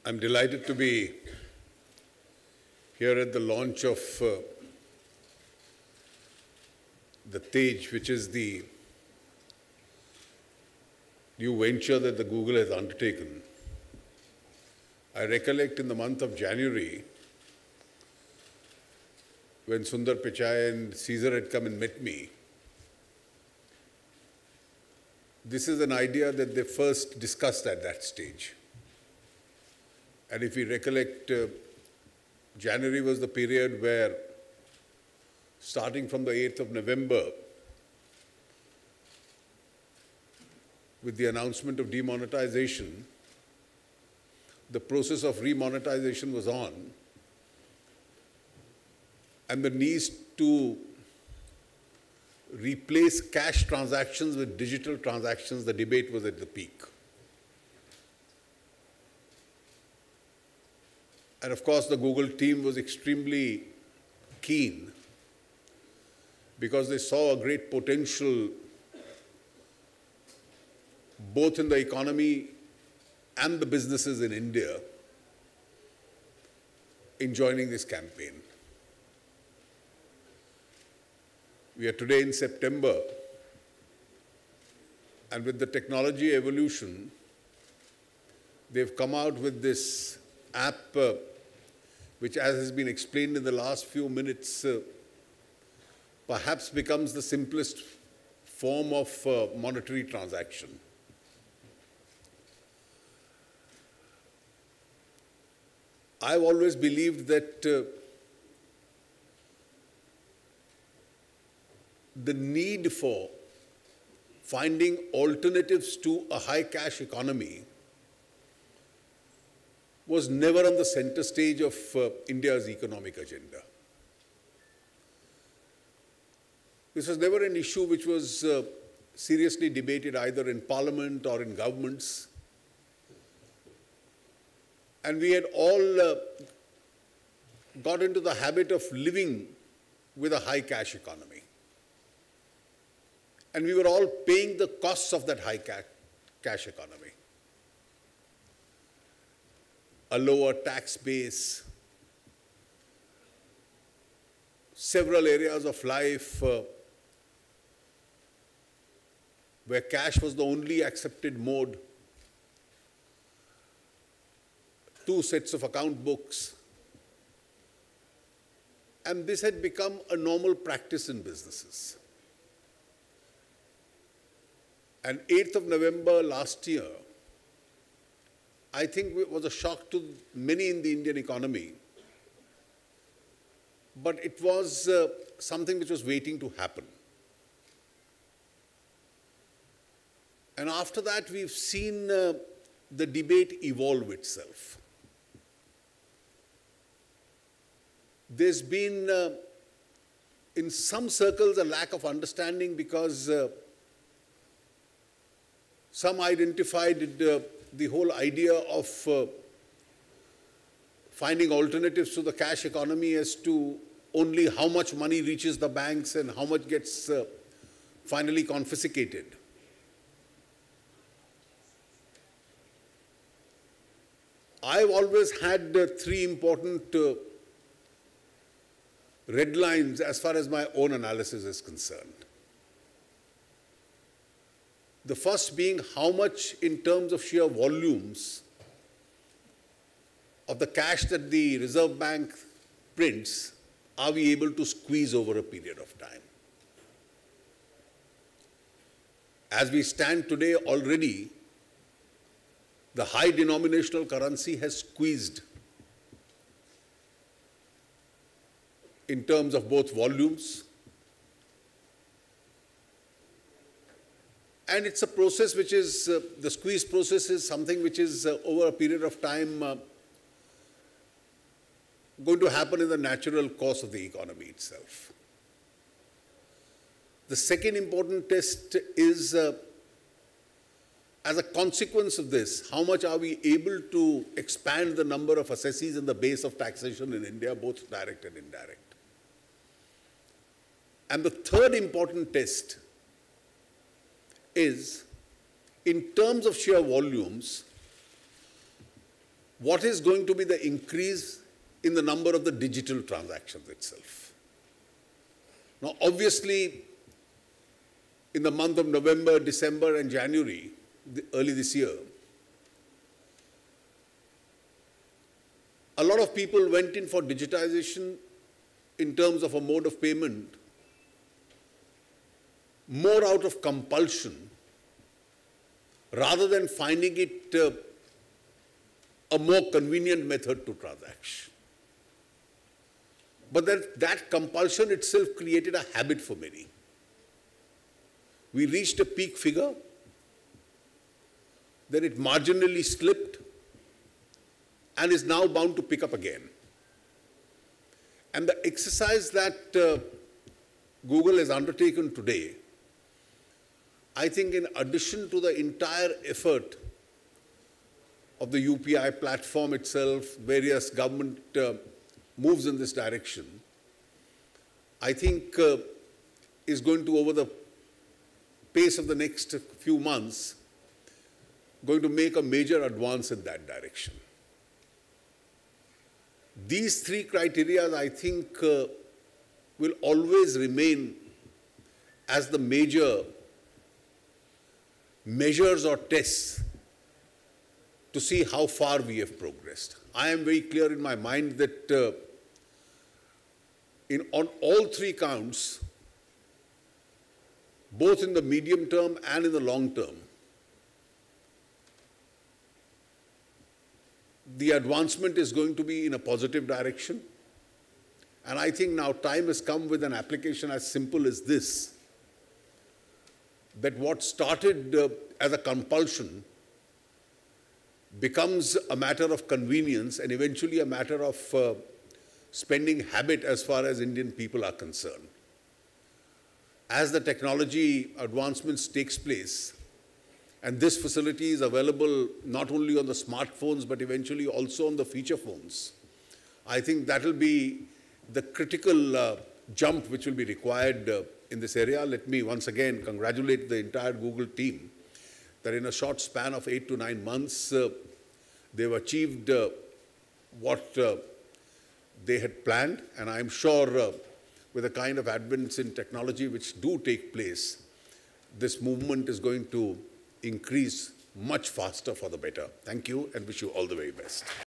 I'm delighted to be here at the launch of the Tej, which is the new venture that the Google has undertaken. I recollect in the month of January, when Sundar Pichai and Caesar had come and met me, this is an idea that they first discussed at that stage. And if we recollect, January was the period where, starting from the 8th of November, with the announcement of demonetization, the process of remonetization was on, and the need to replace cash transactions with digital transactions, the debate was at the peak. And of course, the Google team was extremely keen because they saw a great potential both in the economy and the businesses in India in joining this campaign. We are today in September, and with the technology evolution, they've come out with this app which, as has been explained in the last few minutes, perhaps becomes the simplest form of monetary transaction. I've always believed that the need for finding alternatives to a high cash economy was never on the center stage of India's economic agenda. This was never an issue which was seriously debated either in Parliament or in governments. And we had all got into the habit of living with a high cash economy. And we were all paying the costs of that high cash economy. A lower tax base, several areas of life where cash was the only accepted mode, 2 sets of account books, and this had become a normal practice in businesses. And 8th of November last year, I think it was a shock to many in the Indian economy, but it was something which was waiting to happen. And after that, we've seen the debate evolve itself. There's been, in some circles, a lack of understanding because some identified the whole idea of finding alternatives to the cash economy as to only how much money reaches the banks and how much gets finally confiscated. I've always had 3 important red lines as far as my own analysis is concerned. The first being how much in terms of sheer volumes of the cash that the Reserve Bank prints are we able to squeeze over a period of time. As we stand today already, the high denominational currency has squeezed in terms of both volumes, and it's a process which is, the squeeze process is something which is over a period of time going to happen in the natural course of the economy itself. The second important test is, as a consequence of this, how much are we able to expand the number of assessees in the base of taxation in India, both direct and indirect. And the third important test is, in terms of sheer volumes, what is going to be the increase in the number of the digital transactions itself. Now, obviously, in the month of November, December, and January, early this year, a lot of people went in for digitization in terms of a mode of payment more out of compulsion rather than finding it a more convenient method to transact. But that compulsion itself created a habit for many. We reached a peak figure, then it marginally slipped and is now bound to pick up again. And the exercise that Google has undertaken today, I think in addition to the entire effort of the UPI platform itself, various government moves in this direction, I think is going to, over the pace of the next few months, going to make a major advance in that direction. These three criteria, I think, will always remain as the major measures or tests to see how far we have progressed. I am very clear in my mind that on all three counts, both in the medium term and in the long term, the advancement is going to be in a positive direction. And I think now time has come with an application as simple as this, that what started as a compulsion becomes a matter of convenience and eventually a matter of spending habit as far as Indian people are concerned. As the technology advancements takes place, and this facility is available not only on the smartphones but eventually also on the feature phones, I think that will be the critical jump which will be required in this area. Let me once again congratulate the entire Google team that in a short span of 8 to 9 months, they've achieved what they had planned. And I'm sure with the kind of advents in technology which do take place, this movement is going to increase much faster for the better. Thank you and wish you all the very best.